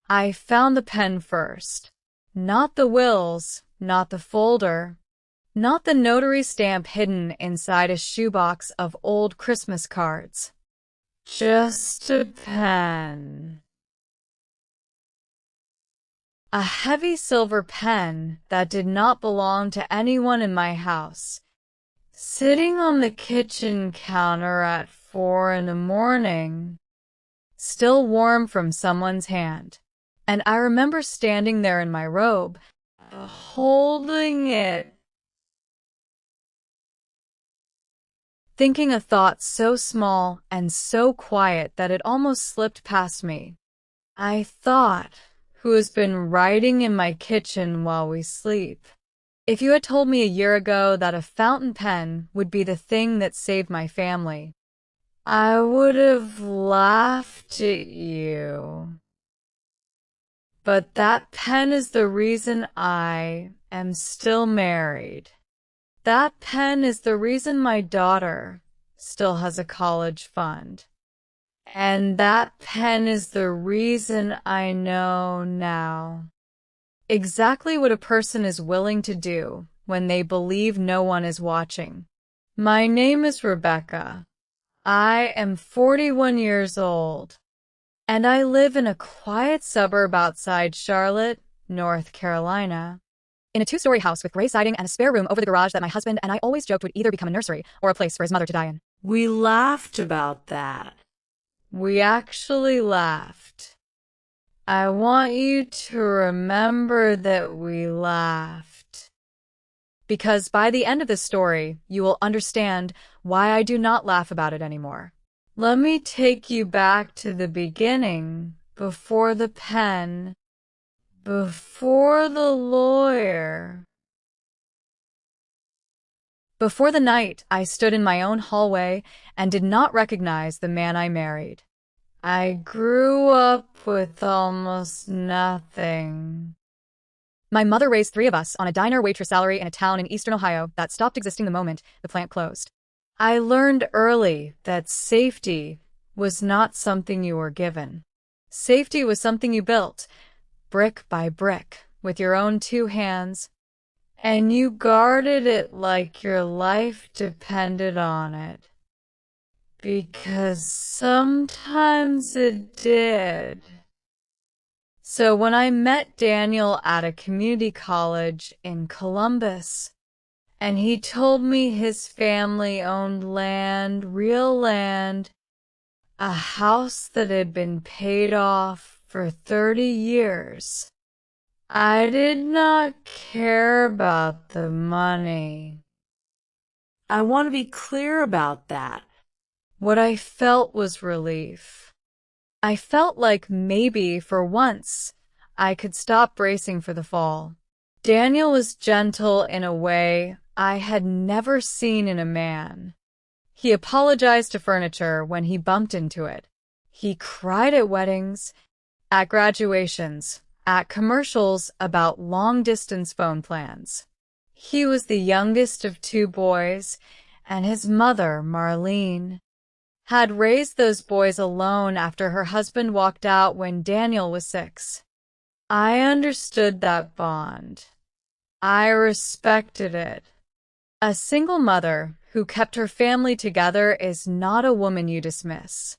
I found the pen first. Not the wills, not the folder, not the notary stamp hidden inside a shoebox of old Christmas cards. Just a pen. A heavy silver pen that did not belong to anyone in my house, sitting on the kitchen counter at 4 in the morning, still warm from someone's hand. And I remember standing there in my robe, holding it, thinking a thought so small and so quiet that it almost slipped past me. I thought, who has been writing in my kitchen while we sleep? If you had told me a year ago that a fountain pen would be the thing that saved my family, I would have laughed at you. But that pen is the reason I am still married. That pen is the reason my daughter still has a college fund. And that pen is the reason I know now exactly what a person is willing to do when they believe no one is watching. My name is Rebecca. I am 41 years old, and I live in a quiet suburb outside Charlotte, North Carolina, in a 2-story house with gray siding and a spare room over the garage that my husband and I always joked would either become a nursery or a place for his mother to die in. We laughed about that. We actually laughed. I want you to remember that we laughed, because by the end of this story, you will understand why I do not laugh about it anymore. Let me take you back to the beginning, before the pen, before the lawyer. Before the night, I stood in my own hallway and did not recognize the man I married. I grew up with almost nothing. My mother raised 3 of us on a diner waitress salary in a town in eastern Ohio that stopped existing the moment the plant closed. I learned early that safety was not something you were given. Safety was something you built, brick by brick, with your own 2 hands, and you guarded it like your life depended on it. Because sometimes it did. So when I met Daniel at a community college in Columbus, and he told me his family owned land, real land, a house that had been paid off for 30 years, I did not care about the money. I want to be clear about that. What I felt was relief. I felt like maybe, for once, I could stop bracing for the fall. Daniel was gentle in a way I had never seen in a man. He apologized to furniture when he bumped into it. He cried at weddings, at graduations, at commercials about long-distance phone plans. He was the youngest of 2 boys, and his mother, Marlene, had raised those boys alone after her husband walked out when Daniel was 6. I understood that bond. I respected it. A single mother who kept her family together is not a woman you dismiss.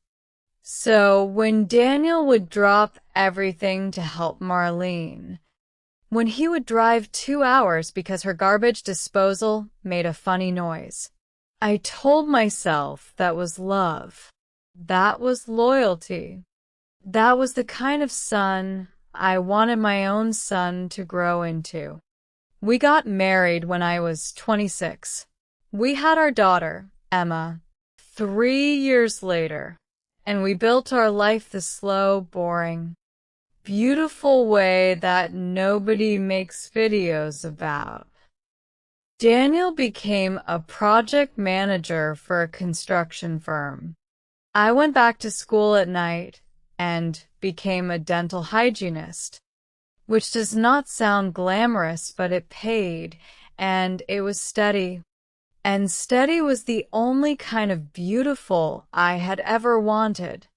So when Daniel would drop everything to help Marlene, when he would drive 2 hours because her garbage disposal made a funny noise, I told myself that was love. That was loyalty. That was the kind of son I wanted my own son to grow into. We got married when I was 26. We had our daughter, Emma, 3 years later, and we built our life the slow, boring, beautiful way that nobody makes videos about. Daniel became a project manager for a construction firm. I went back to school at night and became a dental hygienist, which does not sound glamorous, but it paid, and it was steady. And steady was the only kind of beautiful I had ever wanted.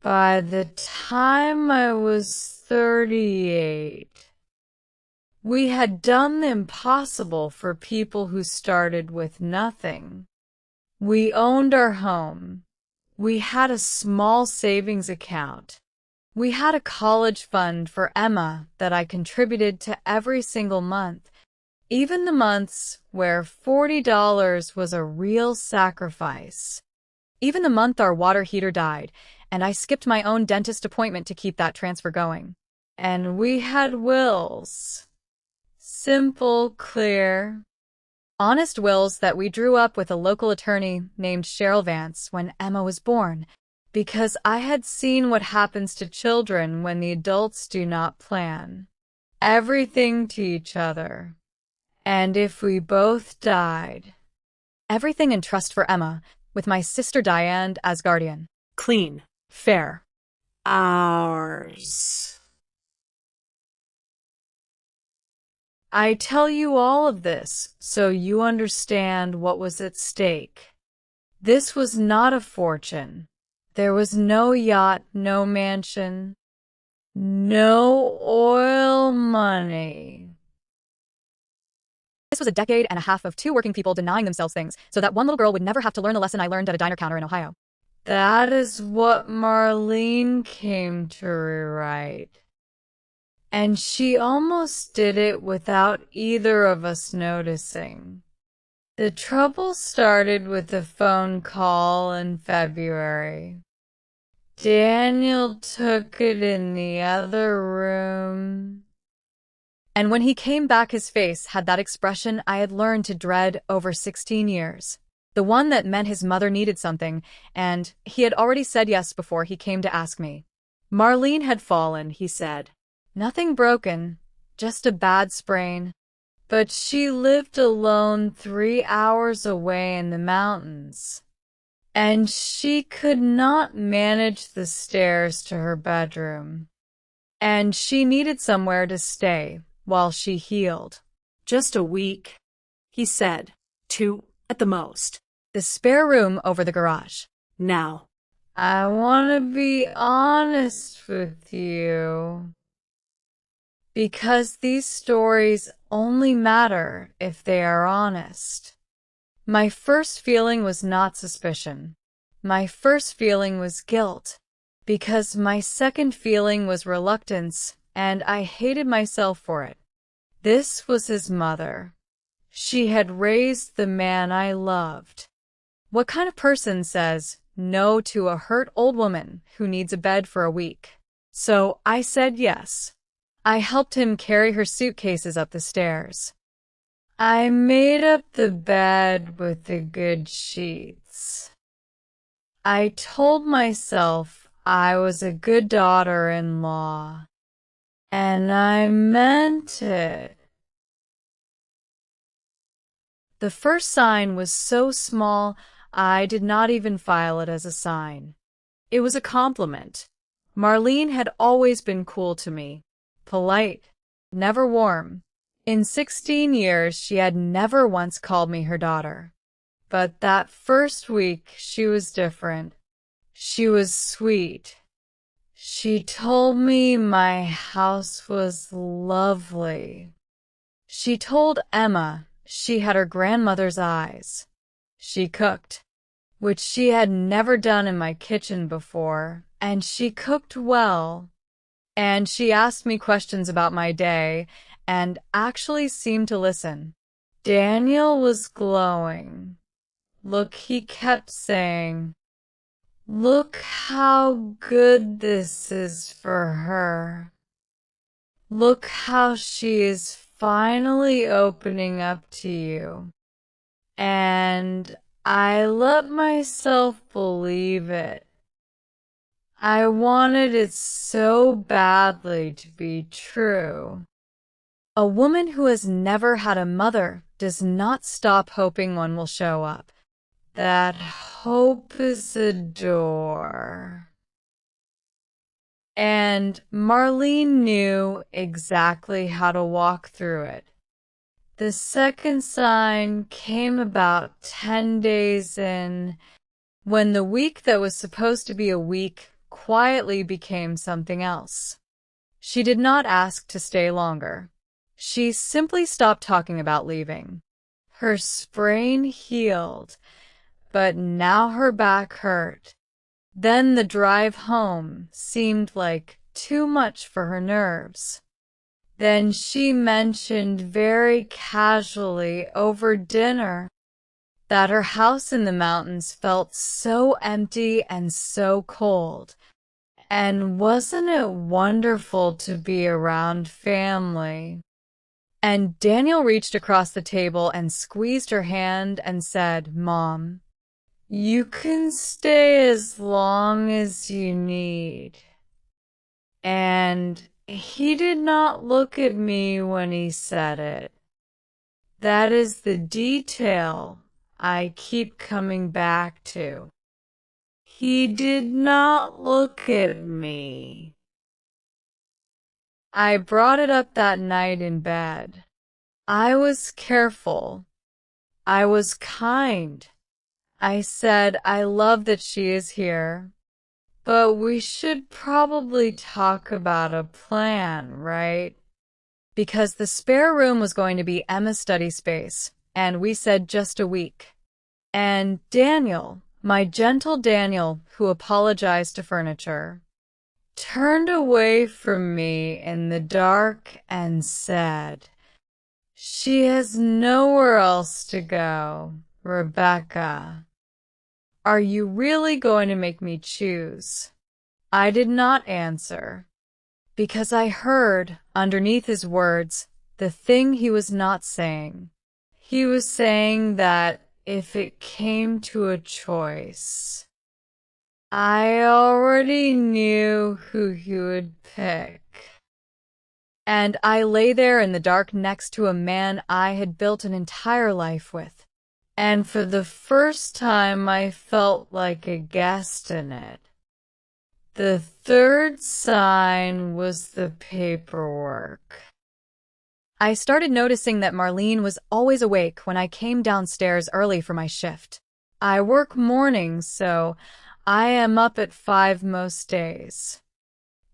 By the time I was 38. We had done the impossible for people who started with nothing. We owned our home. We had a small savings account. We had a college fund for Emma that I contributed to every single month, even the months where $40 was a real sacrifice. Even the month our water heater died, and I skipped my own dentist appointment to keep that transfer going. And we had wills. Simple, clear, honest wills that we drew up with a local attorney named Cheryl Vance when Emma was born, because I had seen what happens to children when the adults do not plan everything to each other. And if we both died, everything in trust for Emma, with my sister Diane as guardian. Clean. Fair. Ours. I tell you all of this so you understand what was at stake. This was not a fortune. There was no yacht, no mansion, no oil money. This was a decade and a half of two working people denying themselves things so that one little girl would never have to learn the lesson I learned at a diner counter in Ohio. That is what Marlene came to rewrite. And she almost did it without either of us noticing. The trouble started with a phone call in February. Daniel took it in the other room. And when he came back, his face had that expression I had learned to dread over 16 years. The one that meant his mother needed something, and he had already said yes before he came to ask me. Marlene had fallen, he said. Nothing broken, just a bad sprain. But she lived alone 3 hours away in the mountains, and she could not manage the stairs to her bedroom. And she needed somewhere to stay while she healed. Just a week, he said. 2 at the most. The spare room over the garage. Now. I want to be honest with you, because these stories only matter if they are honest. My first feeling was not suspicion. My first feeling was guilt, because my second feeling was reluctance, and I hated myself for it. This was his mother. She had raised the man I loved. What kind of person says no to a hurt old woman who needs a bed for a week? So I said yes. I helped him carry her suitcases up the stairs. I made up the bed with the good sheets. I told myself I was a good daughter-in-law, and I meant it. The first sign was so small, I did not even file it as a sign. It was a compliment. Marlene had always been cool to me, polite, never warm. In 16 years, she had never once called me her daughter. But that first week, she was different. She was sweet. She told me my house was lovely. She told Emma she had her grandmother's eyes. She cooked, which she had never done in my kitchen before, and she cooked well. And she asked me questions about my day, and actually seemed to listen. Daniel was glowing. Look, he kept saying, look how good this is for her. Look how she is finally opening up to you. And I let myself believe it. I wanted it so badly to be true. A woman who has never had a mother does not stop hoping one will show up. That hope is a door. And Marlene knew exactly how to walk through it. The second sign came about 10 days in, when the week that was supposed to be a week quietly became something else. She did not ask to stay longer. She simply stopped talking about leaving. Her sprain healed, but now her back hurt. Then the drive home seemed like too much for her nerves. Then she mentioned very casually over dinner that her house in the mountains felt so empty and so cold. And wasn't it wonderful to be around family? And Daniel reached across the table and squeezed her hand and said, "Mom, you can stay as long as you need." And he did not look at me when he said it. That is the detail I keep coming back to. He did not look at me. I brought it up that night in bed. I was careful. I was kind. I said, "I love that she is here, but we should probably talk about a plan, right?" Because the spare room was going to be Emma's study space, and we said just a week. And Daniel, my gentle Daniel, who apologized to furniture, turned away from me in the dark and said, "She has nowhere else to go, Rebecca. Are you really going to make me choose?" I did not answer, because I heard, underneath his words, the thing he was not saying. He was saying that if it came to a choice, I already knew who he would pick. And I lay there in the dark next to a man I had built an entire life with. And for the first time I felt like a guest in it. The third sign was the paperwork. I started noticing that Marlene was always awake when I came downstairs early for my shift. I work mornings, so I am up at 5 most days.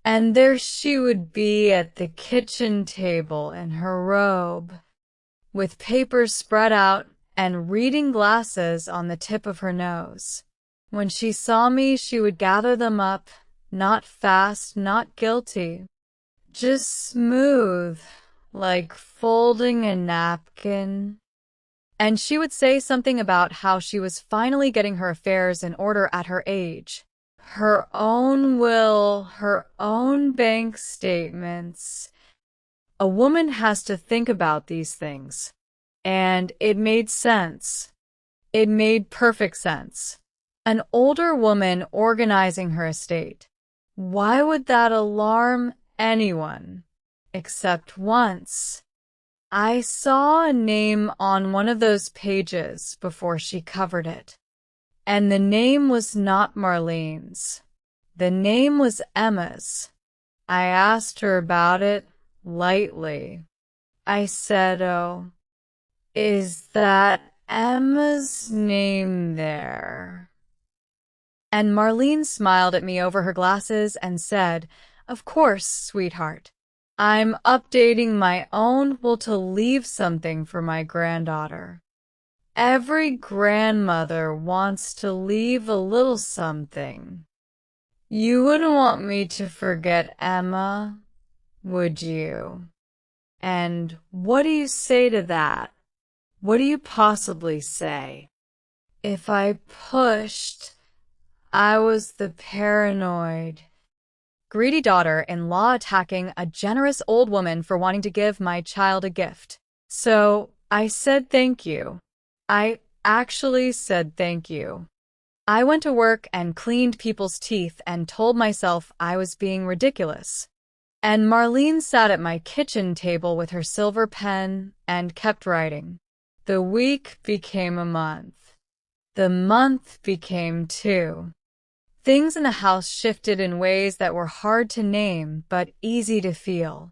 And there she would be at the kitchen table in her robe, with papers spread out and reading glasses on the tip of her nose. When she saw me, she would gather them up, not fast, not guilty, just smooth, like folding a napkin. And she would say something about how she was finally getting her affairs in order at her age. Her own will, her own bank statements. A woman has to think about these things. And it made sense. It made perfect sense. An older woman organizing her estate. Why would that alarm anyone? Except once. I saw a name on one of those pages before she covered it. And the name was not Marlene's. The name was Emma's. I asked her about it lightly. I said, "Oh, is that Emma's name there?" And Marlene smiled at me over her glasses and said, "Of course, sweetheart. I'm updating my own will to leave something for my granddaughter. Every grandmother wants to leave a little something. You wouldn't want me to forget Emma, would you?" And what do you say to that? What do you possibly say? If I pushed, I was the paranoid, greedy daughter-in-law attacking a generous old woman for wanting to give my child a gift. So I said thank you. I actually said thank you. I went to work and cleaned people's teeth and told myself I was being ridiculous. And Marlene sat at my kitchen table with her silver pen and kept writing. The week became a month. The month became 2. Things in the house shifted in ways that were hard to name but easy to feel.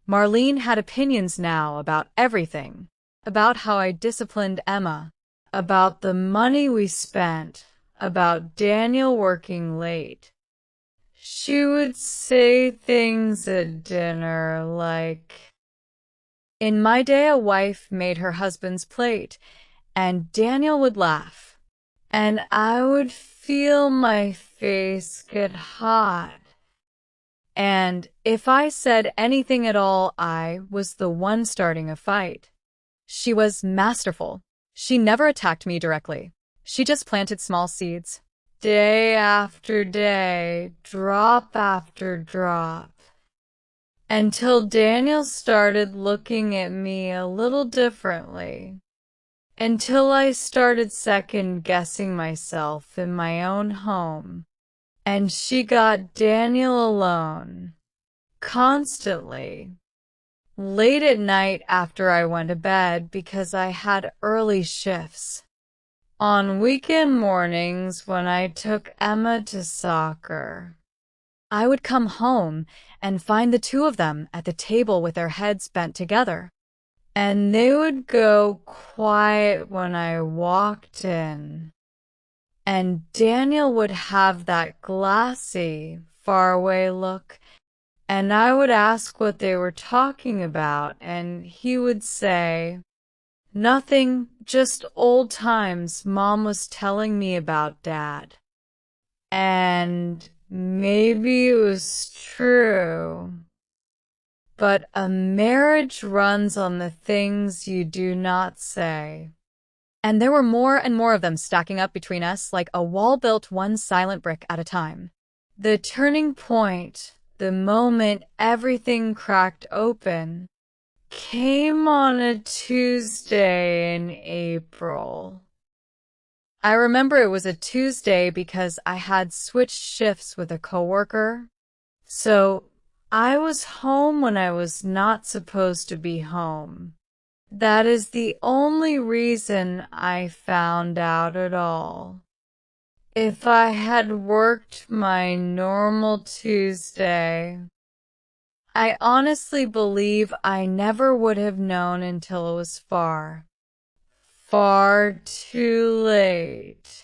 Marlene had opinions now about everything. About how I disciplined Emma, about the money we spent, about Daniel working late. She would say things at dinner like, "In my day, a wife made her husband's plate," and Daniel would laugh. and I would feel my face get hot. And if I said anything at all, I was the one starting a fight. She was masterful. She never attacked me directly. She just planted small seeds. Day after day, drop after drop, until Daniel started looking at me a little differently, until I started second-guessing myself in my own home, and she got Daniel alone, constantly, late at night after I went to bed because I had early shifts. On weekend mornings when I took Emma to soccer, I would come home and find the two of them at the table with their heads bent together. and they would go quiet when I walked in. And Daniel would have that glassy, faraway look, and I would ask what they were talking about, and he would say, "Nothing, just old times Mom was telling me about Dad." And maybe it was true. But a marriage runs on the things you do not say. And there were more and more of them stacking up between us like a wall built one silent brick at a time. The turning point, the moment everything cracked open, came on a Tuesday in April. I remember it was a Tuesday because I had switched shifts with a coworker. So I was home when I was not supposed to be home. That is the only reason I found out at all. If I had worked my normal Tuesday, I honestly believe I never would have known until it was far, far too late.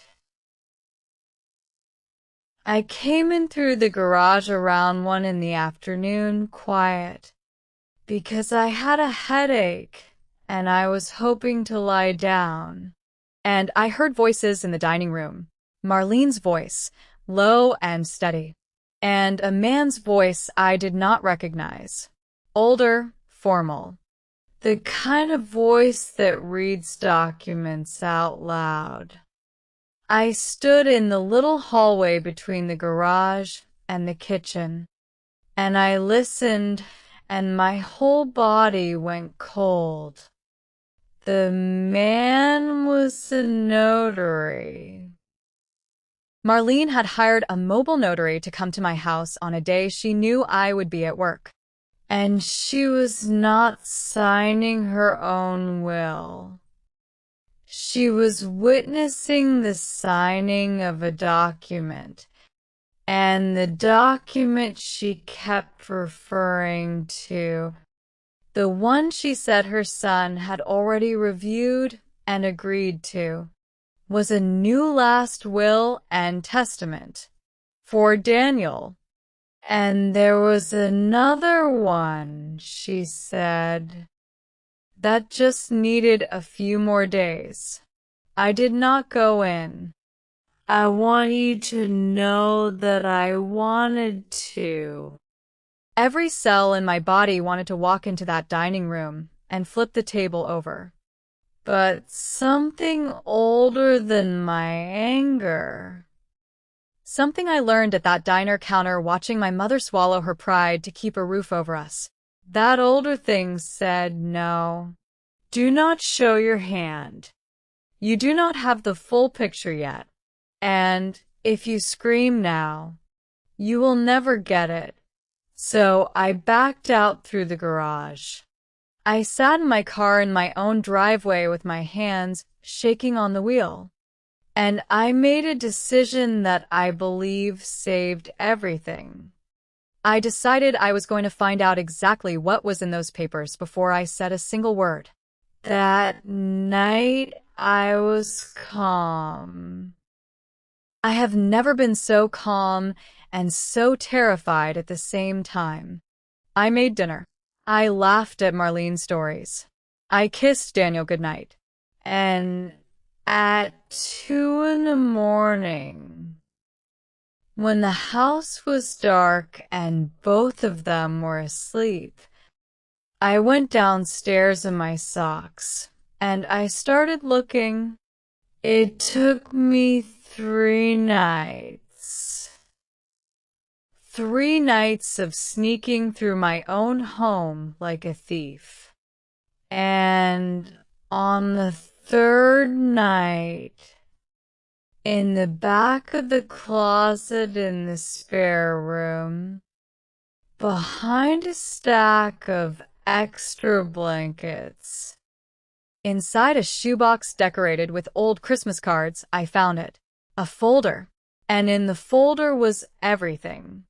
I came in through the garage around 1 in the afternoon, quiet, because I had a headache and I was hoping to lie down. And I heard voices in the dining room. Marlene's voice, low and steady, and a man's voice I did not recognize. Older, formal. The kind of voice that reads documents out loud. I stood in the little hallway between the garage and the kitchen, and I listened, and my whole body went cold. The man was a notary. Marlene had hired a mobile notary to come to my house on a day she knew I would be at work. And she was not signing her own will. She was witnessing the signing of a document, and the document she kept referring to, the one she said her son had already reviewed and agreed to, was a new last will and testament for Daniel. And there was another one, she said, that just needed a few more days. I did not go in. I want you to know that I wanted to. Every cell in my body wanted to walk into that dining room and flip the table over. But something older than my anger, something I learned at that diner counter watching my mother swallow her pride to keep a roof over us. That older thing said, "No, do not show your hand. You do not have the full picture yet. And if you scream now, you will never get it." So I backed out through the garage. I sat in my car in my own driveway with my hands shaking on the wheel. And I made a decision that I believe saved everything. I decided I was going to find out exactly what was in those papers before I said a single word. That night, I was calm. I have never been so calm, and so terrified at the same time. I made dinner. I laughed at Marlene's stories. I kissed Daniel goodnight. And at 2 in the morning, when the house was dark and both of them were asleep, I went downstairs in my socks, and I started looking. It took me 3 nights. 3 nights of sneaking through my own home like a thief. And on the 3rd night, in the back of the closet in the spare room, behind a stack of extra blankets, inside a shoebox decorated with old Christmas cards, I found it. A folder. And in the folder was everything.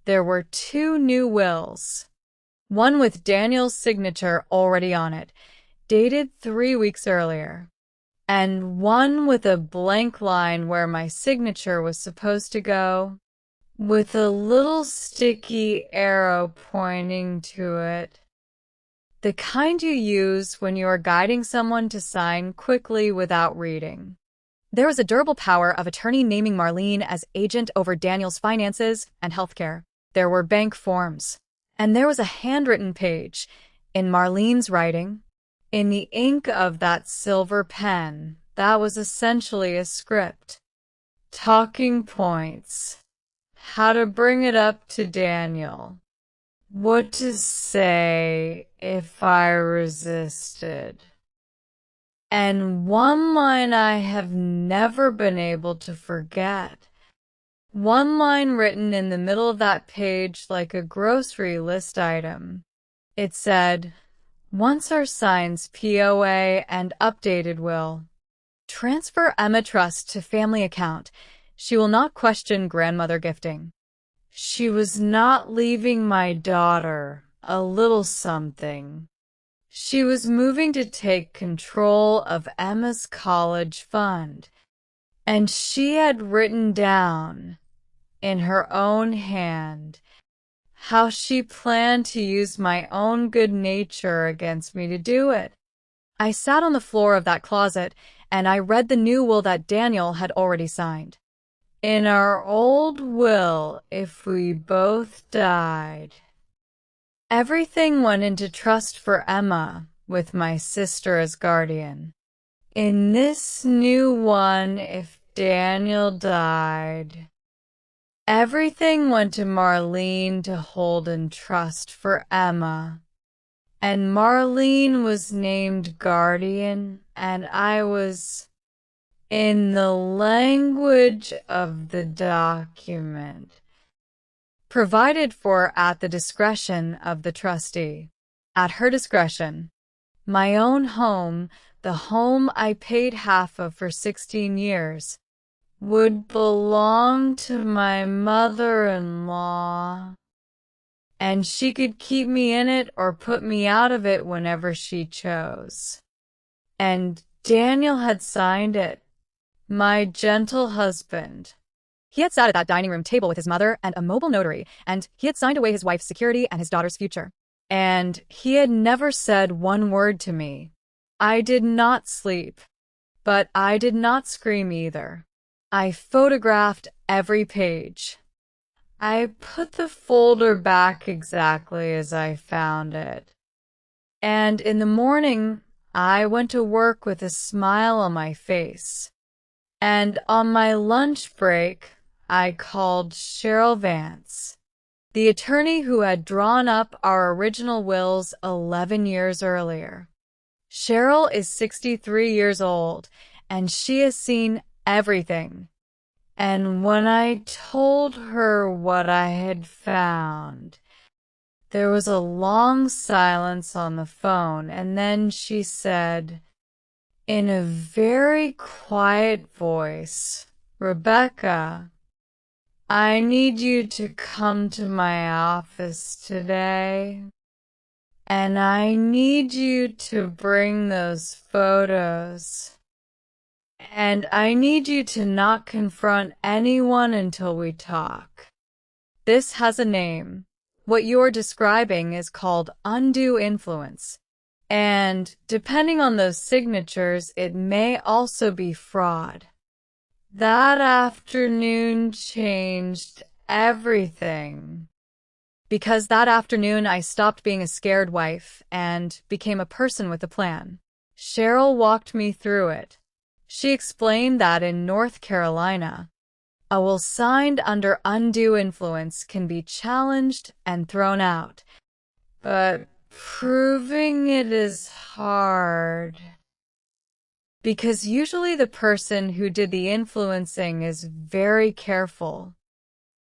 There were 2 new wills. One with Daniel's signature already on it, dated 3 weeks earlier. And one with a blank line where my signature was supposed to go, with a little sticky arrow pointing to it. The kind you use when you are guiding someone to sign quickly without reading. There was a durable power of attorney naming Marlene as agent over Daniel's finances and healthcare. There were bank forms. And there was a handwritten page, in Marlene's writing, in the ink of that silver pen that was essentially a script. Talking points. How to bring it up to Daniel. What to say if I resisted. And one line I have never been able to forget. One line written in the middle of that page like a grocery list item. It said, "Once our signs POA and updated will. Transfer Emma Trust to family account. She will not question grandmother gifting." She was not leaving my daughter a little something. She was moving to take control of Emma's college fund, and she had written down, in her own hand, how she planned to use my own good nature against me to do it. I sat on the floor of that closet, and I read the new will that Daniel had already signed. In our old will, if we both died, everything went into trust for Emma, with my sister as guardian. In this new one, if Daniel died, everything went to Marlene to hold in trust for Emma. And Marlene was named guardian, and I was, in the language of the document, provided for at the discretion of the trustee. At her discretion. My own home, the home I paid half of for 16 years, would belong to my mother-in-law, and she could keep me in it or put me out of it whenever she chose. And Daniel had signed it. My gentle husband. He had sat at that dining room table with his mother and a mobile notary, and he had signed away his wife's security and his daughter's future. And he had never said one word to me. I did not sleep, but I did not scream either. I photographed every page. I put the folder back exactly as I found it. And in the morning, I went to work with a smile on my face. And on my lunch break, I called Cheryl Vance, the attorney who had drawn up our original wills 11 years earlier. Cheryl is 63 years old, and she has seen everything. And when I told her what I had found, there was a long silence on the phone, and then she said, in a very quiet voice, "Rebecca, I need you to come to my office today, and I need you to bring those photos, and I need you to not confront anyone until we talk." This has a name. What you're describing is called undue influence. And depending on those signatures, it may also be fraud. That afternoon changed everything. Because that afternoon I stopped being a scared wife and became a person with a plan. Cheryl walked me through it. She explained that in North Carolina, a will signed under undue influence can be challenged and thrown out, but proving it is hard. Because usually the person who did the influencing is very careful,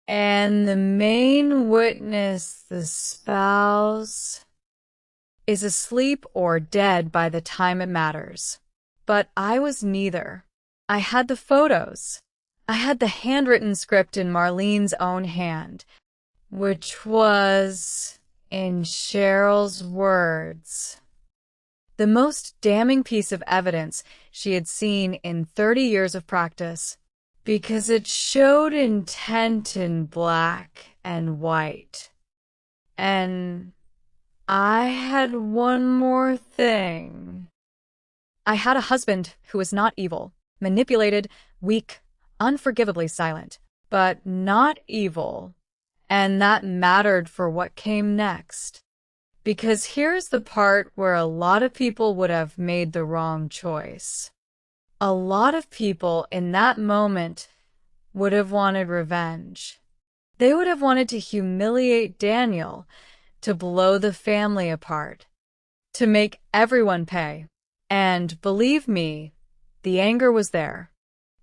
and the main witness, the spouse, is asleep or dead by the time it matters. But I was neither. I had the photos. I had the handwritten script in Marlene's own hand, which was, in Cheryl's words, the most damning piece of evidence she had seen in 30 years of practice, because it showed intent in black and white. And I had one more thing. I had a husband who was not evil, manipulated, weak, unforgivably silent, but not evil. And that mattered for what came next. Because here's the part where a lot of people would have made the wrong choice. A lot of people in that moment would have wanted revenge. They would have wanted to humiliate Daniel, to blow the family apart, to make everyone pay. And believe me, the anger was there.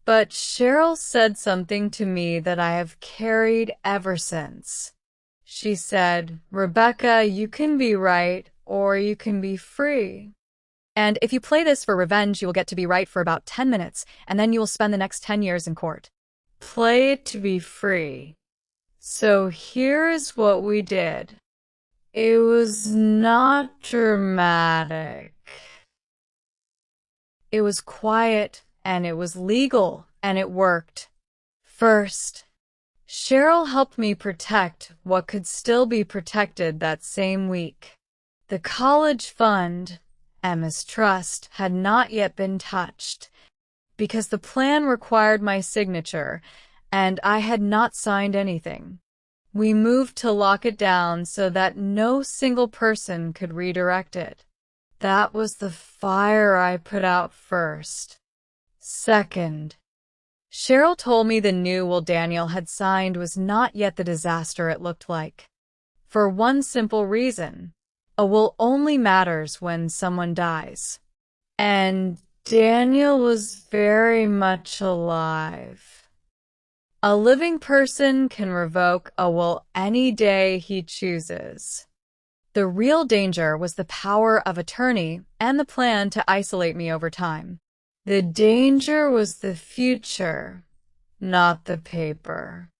But Cheryl said something to me that I have carried ever since. She said, "Rebecca, you can be right or you can be free. And if you play this for revenge, you will get to be right for about 10 minutes, and then you will spend the next 10 years in court. Play it to be free." So here's what we did. It was not dramatic. It was quiet, and it was legal, and it worked. First, Cheryl helped me protect what could still be protected that same week. The college fund, Emma's trust, had not yet been touched, because the plan required my signature, and I had not signed anything. We moved to lock it down so that no single person could redirect it. That was the fire I put out first. Second, Cheryl told me the new will Daniel had signed was not yet the disaster it looked like. For one simple reason. A will only matters when someone dies. And Daniel was very much alive. A living person can revoke a will any day he chooses. The real danger was the power of attorney and the plan to isolate me over time. The danger was the future, not the paper.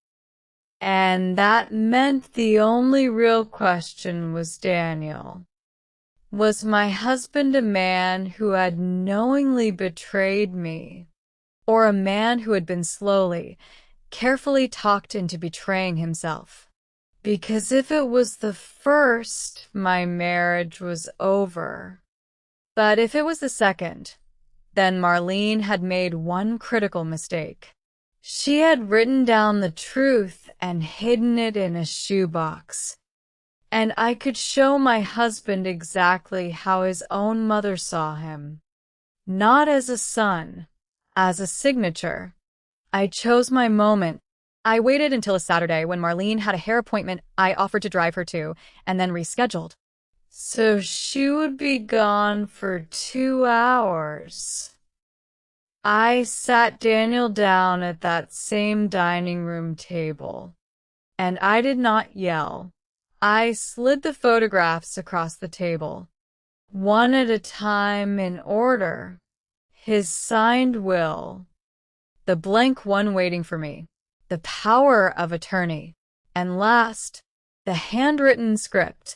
And that meant the only real question was Daniel. Was my husband a man who had knowingly betrayed me, or a man who had been slowly, carefully talked into betraying himself? Because if it was the first, my marriage was over. But if it was the second, then Marlene had made one critical mistake. She had written down the truth and hidden it in a shoebox. And I could show my husband exactly how his own mother saw him. Not as a son, as a signature. I chose my moment. I waited until a Saturday when Marlene had a hair appointment I offered to drive her to, and then rescheduled. So she would be gone for 2 hours. I sat Daniel down at that same dining room table, and I did not yell. I slid the photographs across the table, one at a time in order. His signed will, the blank one waiting for me, the power of attorney, and last, the handwritten script.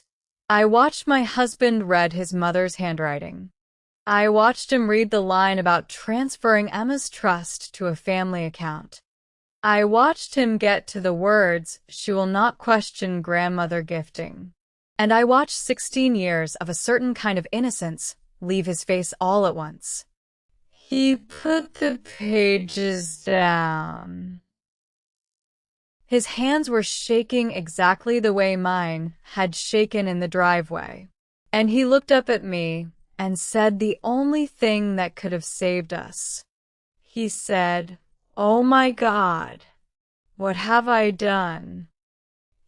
I watched my husband read his mother's handwriting. I watched him read the line about transferring Emma's trust to a family account. I watched him get to the words, "She will not question grandmother gifting." And I watched 16 years of a certain kind of innocence leave his face all at once. He put the pages down. His hands were shaking exactly the way mine had shaken in the driveway. And he looked up at me and said the only thing that could have saved us. He said, "Oh my God, what have I done?"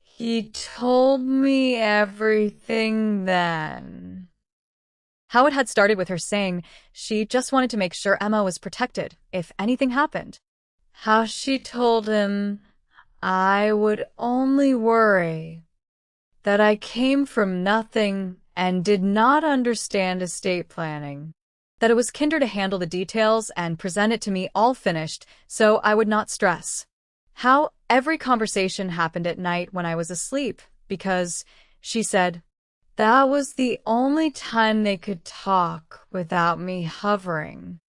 He told me everything then. How it had started with her saying she just wanted to make sure Emma was protected if anything happened. How she told him I would only worry, that I came from nothing and did not understand estate planning, that it was Kinder to handle the details and present it to me all finished so I would not stress. How every conversation happened at night when I was asleep, because, she said, that was the only time they could talk without me hovering.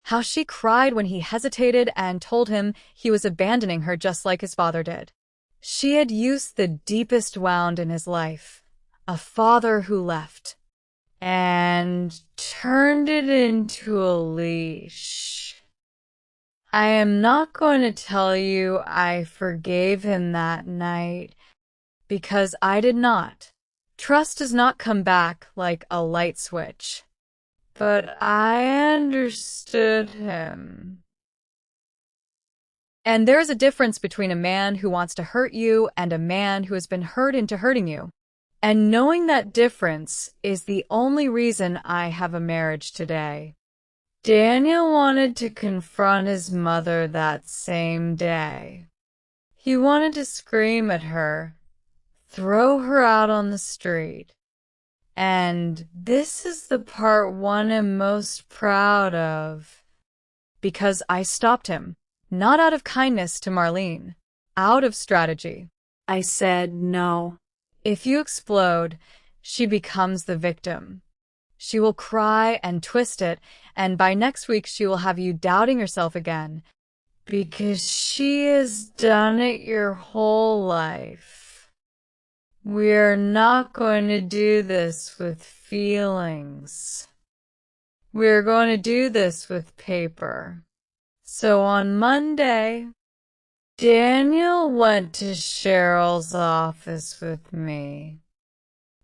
How she cried when he hesitated and told him he was abandoning her just like his father did. She had used the deepest wound in his life, a father who left, and turned it into a leash. I am not going to tell you I forgave him that night, because I did not. Trust does not come back like a light switch. But I understood him. And there is a difference between a man who wants to hurt you and a man who has been hurt into hurting you. And knowing that difference is the only reason I have a marriage today. Daniel wanted to confront his mother that same day. He wanted to scream at her, throw her out on the street. And this is the part one am most proud of. Because I stopped him, not out of kindness to Marlene, out of strategy. I said no. If you explode, she becomes the victim. She will cry and twist it, and by next week she will have you doubting yourself again, because she has done it your whole life. We're not going to do this with feelings. We're going to do this with paper. So on Monday, Daniel went to Cheryl's office with me.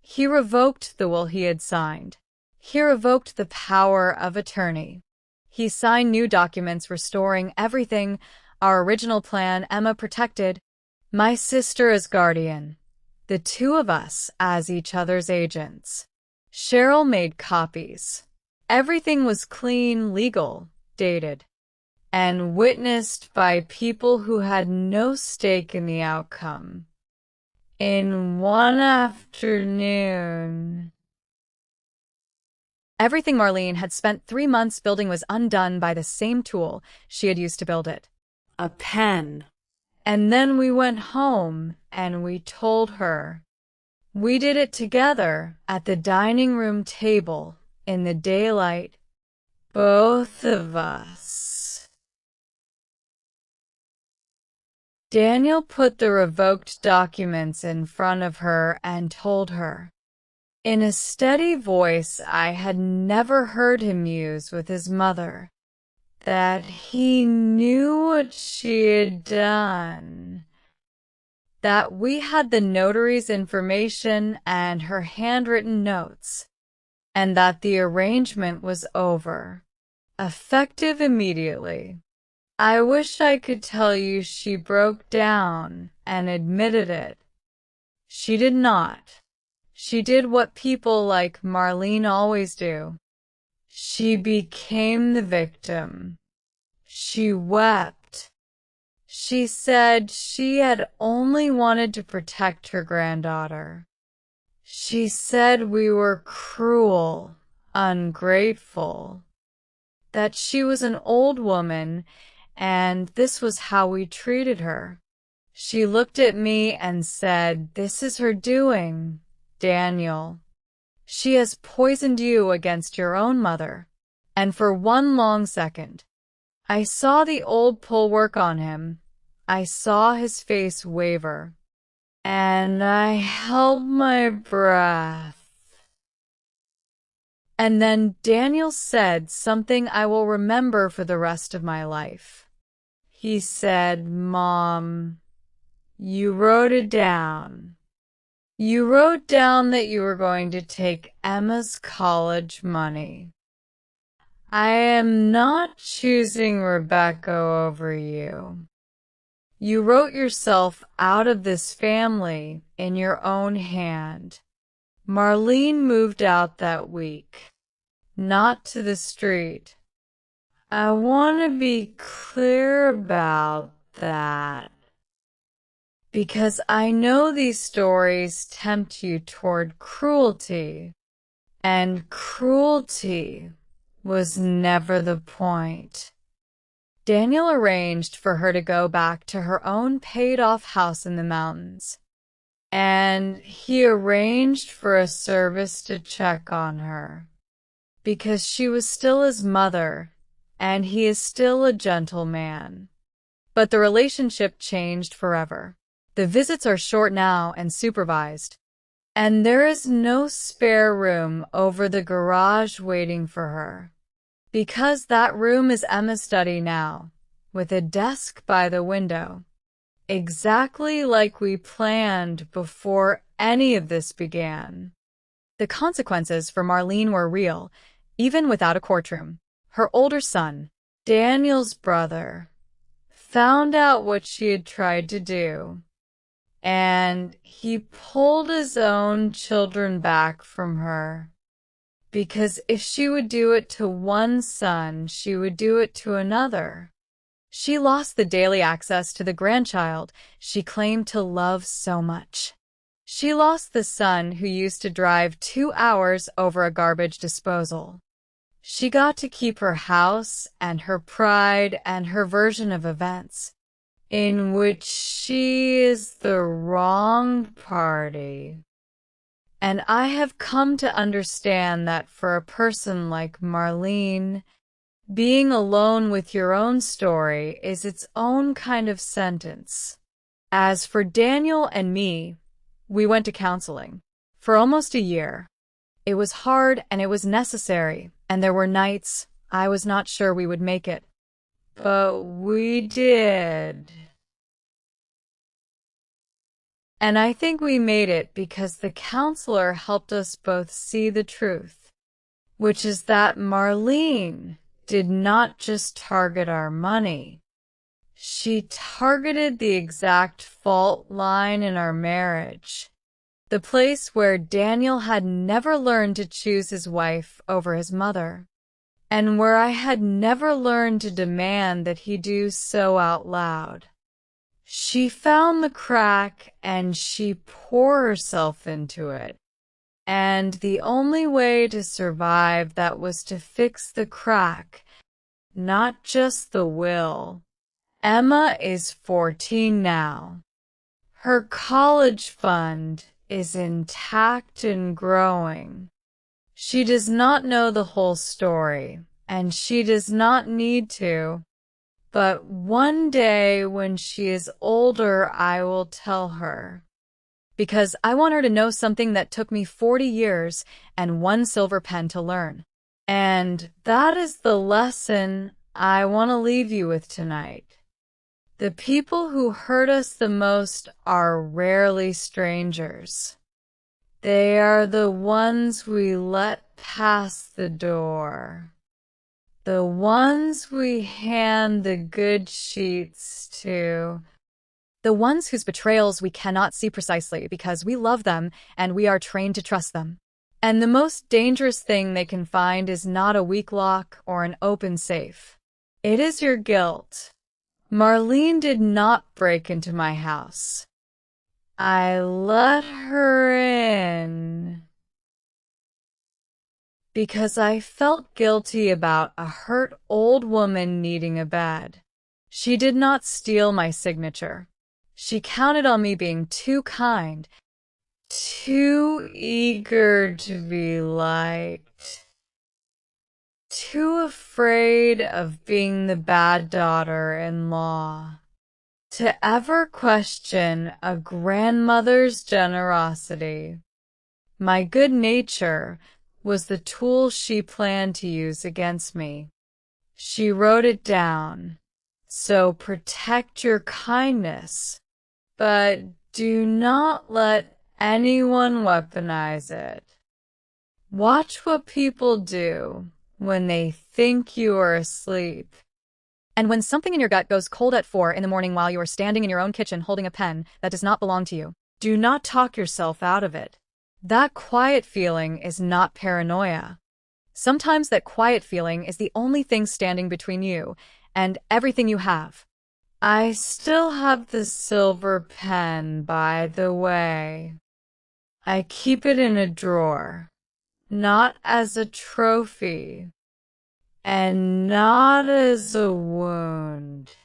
He revoked the will he had signed. He revoked the power of attorney. He signed new documents restoring everything, our original plan Emma protected, my sister as guardian, the two of us as each other's agents. Cheryl made copies. Everything was clean, legal, dated, and witnessed by people who had no stake in the outcome. In one afternoon, everything Marlene had spent 3 months building was undone by the same tool she had used to build it. A pen. And then we went home and we told her. We did it together at the dining room table in the daylight, both of us. Daniel put the revoked documents in front of her and told her, in a steady voice I had never heard him use with his mother, that he knew what she had done, that we had the notary's information and her handwritten notes, and that the arrangement was over, effective immediately. I wish I could tell you she broke down and admitted it. She did not. She did what people like Marlene always do. She became the victim. She wept. She said she had only wanted to protect her granddaughter. She said we were cruel, ungrateful, that she was an old woman and this was how we treated her. She looked at me and said, "This is her doing, Daniel. She has poisoned you against your own mother." And for one long second, I saw the old pull work on him. I saw his face waver, and I held my breath. And then Daniel said something I will remember for the rest of my life. He said, "Mom, you wrote it down. You wrote down that you were going to take Emma's college money. I am not choosing Rebecca over you. You wrote yourself out of this family in your own hand. Marlene moved out that week, not to the street. I want to be clear about that, because I know these stories tempt you toward cruelty, and cruelty was never the point." Daniel arranged for her to go back to her own paid-off house in the mountains, and he arranged for a service to check on her, because she was still his mother, and he is still a gentleman. But the relationship changed forever. The visits are short now and supervised, and there is no spare room over the garage waiting for her, because that room is Emma's study now, with a desk by the window, exactly like we planned before any of this began. The consequences for Marlene were real, even without a courtroom. Her older son, Daniel's brother, found out what she had tried to do, and he pulled his own children back from her, because if she would do it to one son, she would do it to another. She lost the daily access to the grandchild she claimed to love so much. She lost the son who used to drive 2 hours over a garbage disposal. She got to keep her house and her pride and her version of events, in which she is the wrong party. And I have come to understand that for a person like Marlene, being alone with your own story is its own kind of sentence. As for Daniel and me, we went to counseling for almost a year. It was hard and it was necessary, and there were nights I was not sure we would make it. But we did. And I think we made it because the counselor helped us both see the truth, which is that Marlene did not just target our money. She targeted the exact fault line in our marriage, the place where Daniel had never learned to choose his wife over his mother, and where I had never learned to demand that he do so out loud. She found the crack and she poured herself into it. And the only way to survive that was to fix the crack, not just the will. Emma is 14 now. Her college fund is intact and growing. She does not know the whole story, and she does not need to. But one day when she is older, I will tell her. Because I want her to know something that took me 40 years and 1 silver pen to learn. And that is the lesson I want to leave you with tonight. The people who hurt us the most are rarely strangers. They are the ones we let pass the door. The ones we hand the good sheets to. The ones whose betrayals we cannot see precisely because we love them and we are trained to trust them. And the most dangerous thing they can find is not a weak lock or an open safe. It is your guilt. Marlene did not break into my house. I let her in because I felt guilty about a hurt old woman needing a bed. She did not steal my signature. She counted on me being too kind, too eager to be liked, too afraid of being the bad daughter-in-law, to ever question a grandmother's generosity. My good nature was the tool she planned to use against me. She wrote it down. So protect your kindness, but do not let anyone weaponize it. Watch what people do when they think you are asleep. And when something in your gut goes cold at 4 in the morning while you are standing in your own kitchen holding a pen that does not belong to you, Do not talk yourself out of it. that quiet feeling is not paranoia. sometimes that quiet feeling is the only thing standing between you and everything you have. I still have the silver pen, by the way. I keep it in a drawer, not as a trophy, and not as a wound.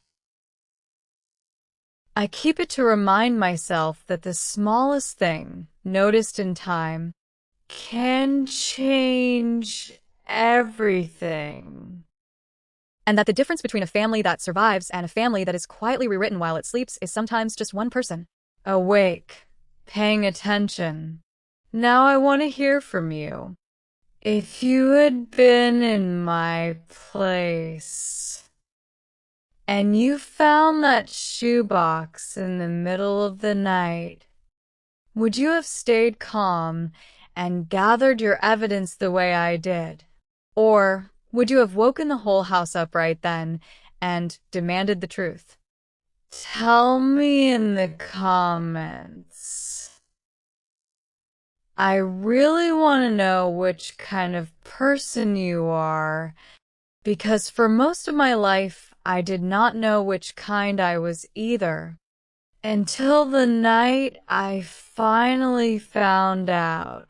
I keep it to remind myself that the smallest thing, noticed in time, can change everything. And that the difference between a family that survives and a family that is quietly rewritten while it sleeps is sometimes just one person. Awake, paying attention. Now I want to hear from you. If you had been in my place, and you found that shoebox in the middle of the night, would you have stayed calm and gathered your evidence the way I did? Or would you have woken the whole house up right then and demanded the truth? Tell me in the comments. I really want to know which kind of person you are, because for most of my life, I did not know which kind I was either, until the night I finally found out.